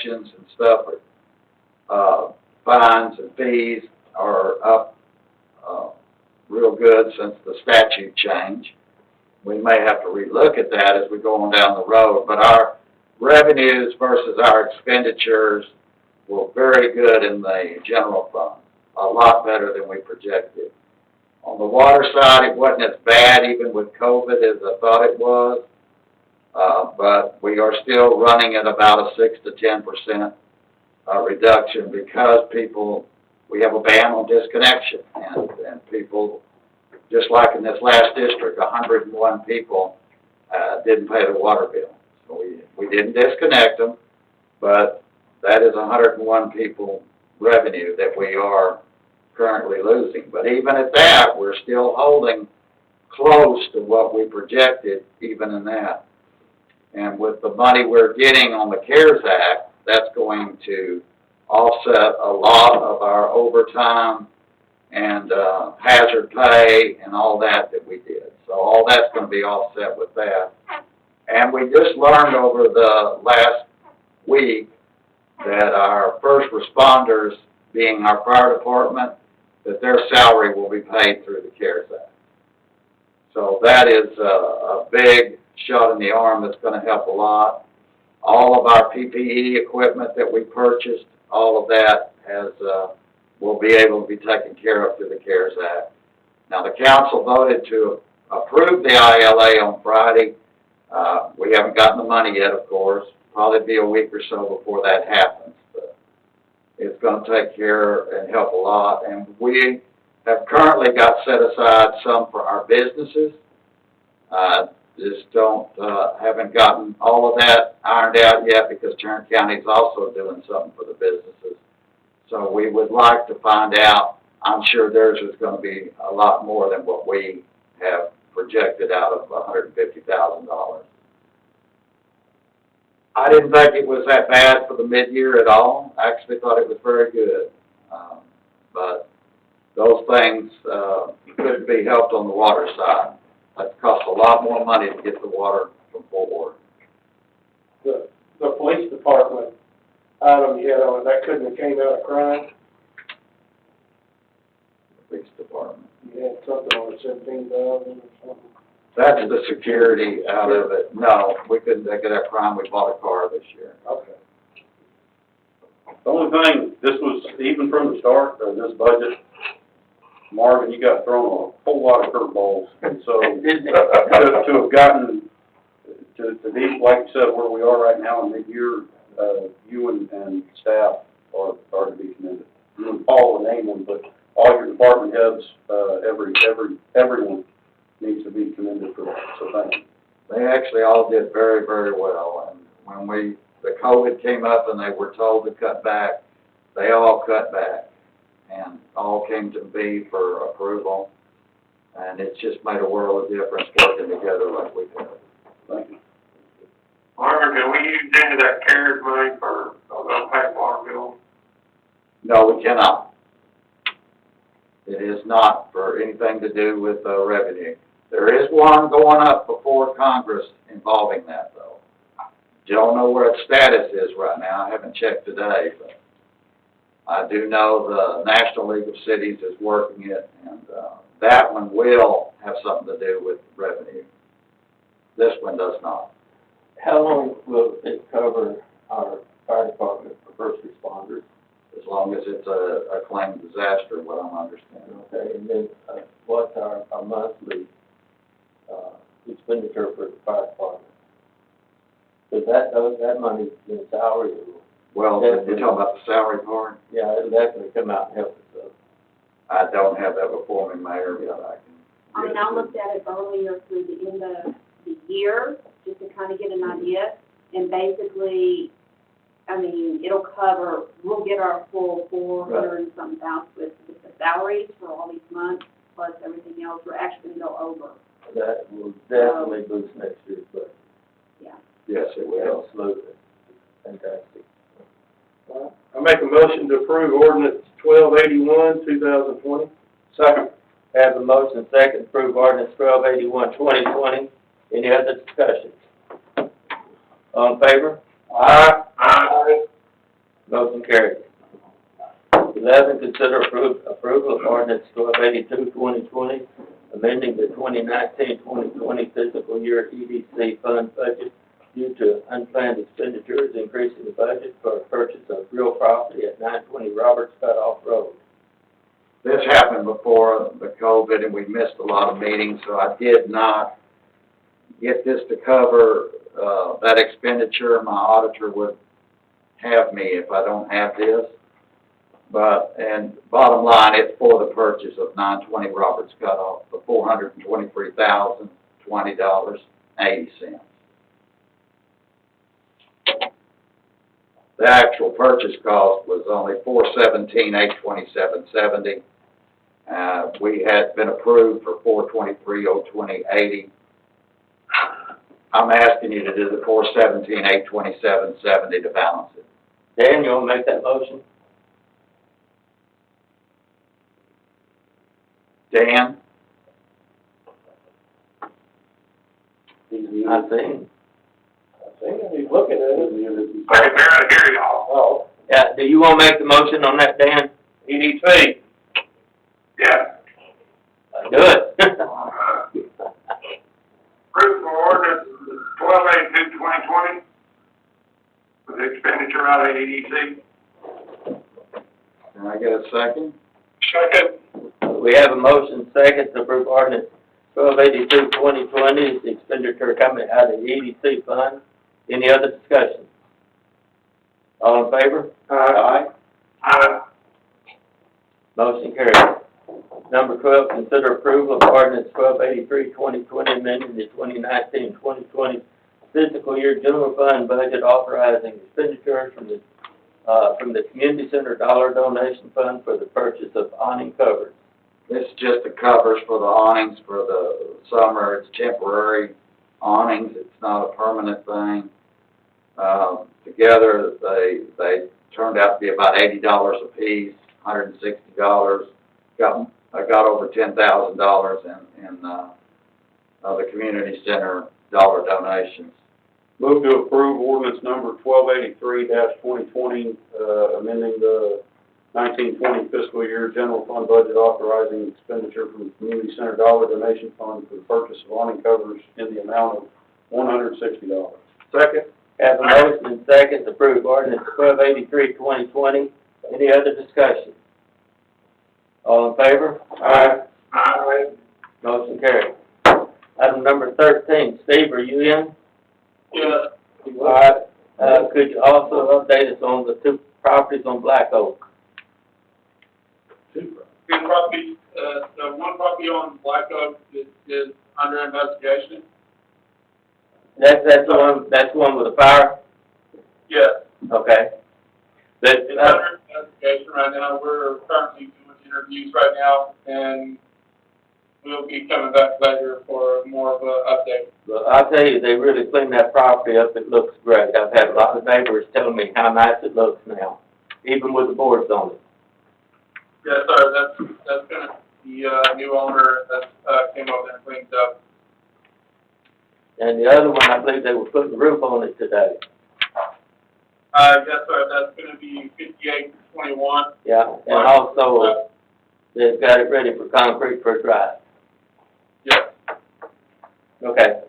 inspections and stuff, fines and fees are up real good since the statute change. We may have to relook at that as we go on down the road, but our revenues versus our expenditures were very good in the general fund, a lot better than we projected. On the water side, it wasn't as bad even with COVID as I thought it was, but we are still running at about a 6 to 10% reduction because we have a ban on disconnection, and people, just like in this last district, 101 people didn't pay the water bill. So we didn't disconnect them, but that is 101 people revenue that we are currently losing. But even at that, we're still holding close to what we projected, even in that. And with the money we're getting on the CARES Act, that's going to offset a lot of our overtime and hazard pay and all that we did. So all that's going to be offset with that. And we just learned over the last week that our first responders, being our fire department, that their salary will be paid through the CARES Act. So that is a big shot in the arm that's going to help a lot. All of our PPE equipment that we purchased, all of that will be able to be taken care of through the CARES Act. Now, the council voted to approve the ILA on Friday. We haven't gotten the money yet, of course. Probably be a week or so before that happens. But it's going to take care and help a lot. And we have currently got set aside some for our businesses. Haven't gotten all of that ironed out yet because Tarrant County is also doing something for the businesses. So we would like to find out. I'm sure theirs is going to be a lot more than what we have projected out of $150,000. I didn't think it was that bad for the mid-year at all. I actually thought it was very good. But those things could be helped on the water side. That costs a lot more money to get the water from Fort Worth. The police department item you had on, that couldn't have came out of crime? Police department. You had something on 17,000 or something? That's the security out of it. No, we couldn't take it out crime. We bought a car this year. Okay. The only thing, this was, even from the start of this budget, Marvin, you got thrown a whole lot of curveballs. And so to have gotten to be, like you said, where we are right now in mid-year, you and staff are to be commended. You and Paul will name them, but all your department heads, everyone needs to be commended for that. So thank you. They actually all did very, very well. And when the COVID came up and they were told to cut back, they all cut back and all came to me for approval. And it's just made a world of difference working together like we have. Thank you. Marvin, can we use any of that CARES money for unpaid water bill? No, we cannot. It is not for anything to do with revenue. There is one going up before Congress involving that, though. Don't know where its status is right now. I haven't checked today, but I do know the National League of Cities is working it, and that one will have something to do with revenue. This one does not. How long will it cover our fire department for first responders? As long as it's a claimed disaster, what I'm understanding. Okay, and then what's our monthly expenditure for the fire department? Because that money's in salary. Well, you're talking about the salary part? Yeah, it'll definitely come out and help us. I don't have that before me, Mayor, but I mean, I looked at it earlier through the end of the year, just to kind of get an idea, and basically, I mean, it'll cover, we'll get our full 400 and some thousand with the salaries for all these months, plus everything else. We're actually going to go over. That will definitely boost next year's budget. Yeah. yes, it will. Absolutely. Fantastic. I make a motion to approve ordinance 1281, 2020. Second. Have a motion second to approve ordinance 1281, 2020. Any other discussions? All in favor? Aye. Motion carried. 11, consider approval of ordinance 1282, 2020, amending the 2019-2020 fiscal year EDC fund budget due to unplanned expenditures, increasing the budget for purchase of real property at 920 Roberts Cutoff Road. This happened before the COVID, and we missed a lot of meetings, so I did not get this to cover, that expenditure. My auditor would have me if I don't have this. But, and bottom line, it's for the purchase of 920 Roberts Cutoff for $423,020.80. The actual purchase cost was only $417,827.70. We had been approved for $423,020.80. I'm asking you to do the $417,827.70 to balance it. Dan, you want to make that motion? Dan? I think. He's looking at it. I can barely hear y'all. Oh, Yeah, do you want to make the motion on that, Dan? EDC. Yeah. Do it. Approve for ordinance 1282-2020 with the expenditure out of EDC. Can I get a second? Second. We have a motion second to approve ordinance 1282, 2020, the expenditure coming out of the EDC fund. Any other discussion? All in favor? Aye. Motion carried. Number 12, consider approval of ordinance 1283, 2020, amending the 2019-2020 fiscal year general fund budget, authorizing expenditures from the community center dollar donation fund for the purchase of awning covers. This is just the covers for the awnings for the summer. It's temporary awnings. It's not a permanent thing. Together, they turned out to be about $80 a piece, $160. I got over $10,000 in the community center dollar donations. Move to approve ordinance number 1283-2020, amending the 1920 fiscal year general fund budget, authorizing expenditure from the community center dollar donation fund for the purchase of awning covers in the amount of $160. Second. Have a motion and second to approve ordinance 1283, 2020. Any other discussion? All in favor? Aye. Motion carried. Item number 13, Steve, are you in? Yeah. All right. Could you also update us on the 2 properties on Black Oak? Good property, the one property on Black Oak is under investigation. That's the one with the fire? Yes, Okay. it's under investigation right now. We're currently doing interviews right now, and we'll be coming back later for more of an update. Well, I'll tell you, they really cleaned that property up. It looks great. I've had a lot of neighbors telling me how nice it looks now, even with the boards on it. Yes, sir, that's gonna, the new owner that came over and cleaned up. And the other one, I believe they were putting the roof on it today. Yes, sir, that's gonna be 5821. Yeah, and also, they've got it ready for concrete for a drive. Yes. Okay.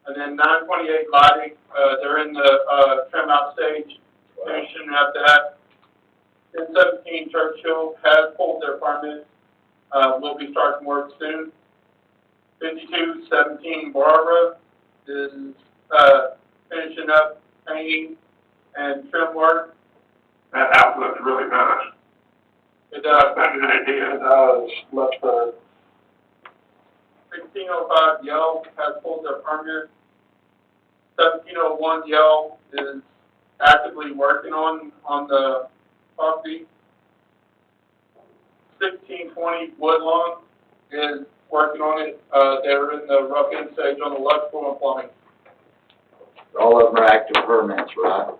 And then 928 lighting, they're in the, trim out stage, finishing up that. 1017 Churchill has pulled their permit, will be starting work soon. 5217 Barbara is, finishing up painting and trim work. That house looks really nice. It does. That's an idea. Much better. 1605 Yellow has pulled their permit. 1701 Yellow is actively working on the property. 1620 Woodlawn is working on it. They're in the rough end stage on the electrical and plumbing. All of them are active permits, right?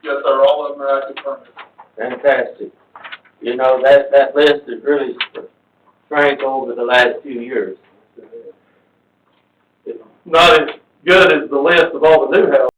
Yes, sir, all of them are active permits. Fantastic. You know, that list has really shrank over the last few years. It's not as good as the list of all the new houses.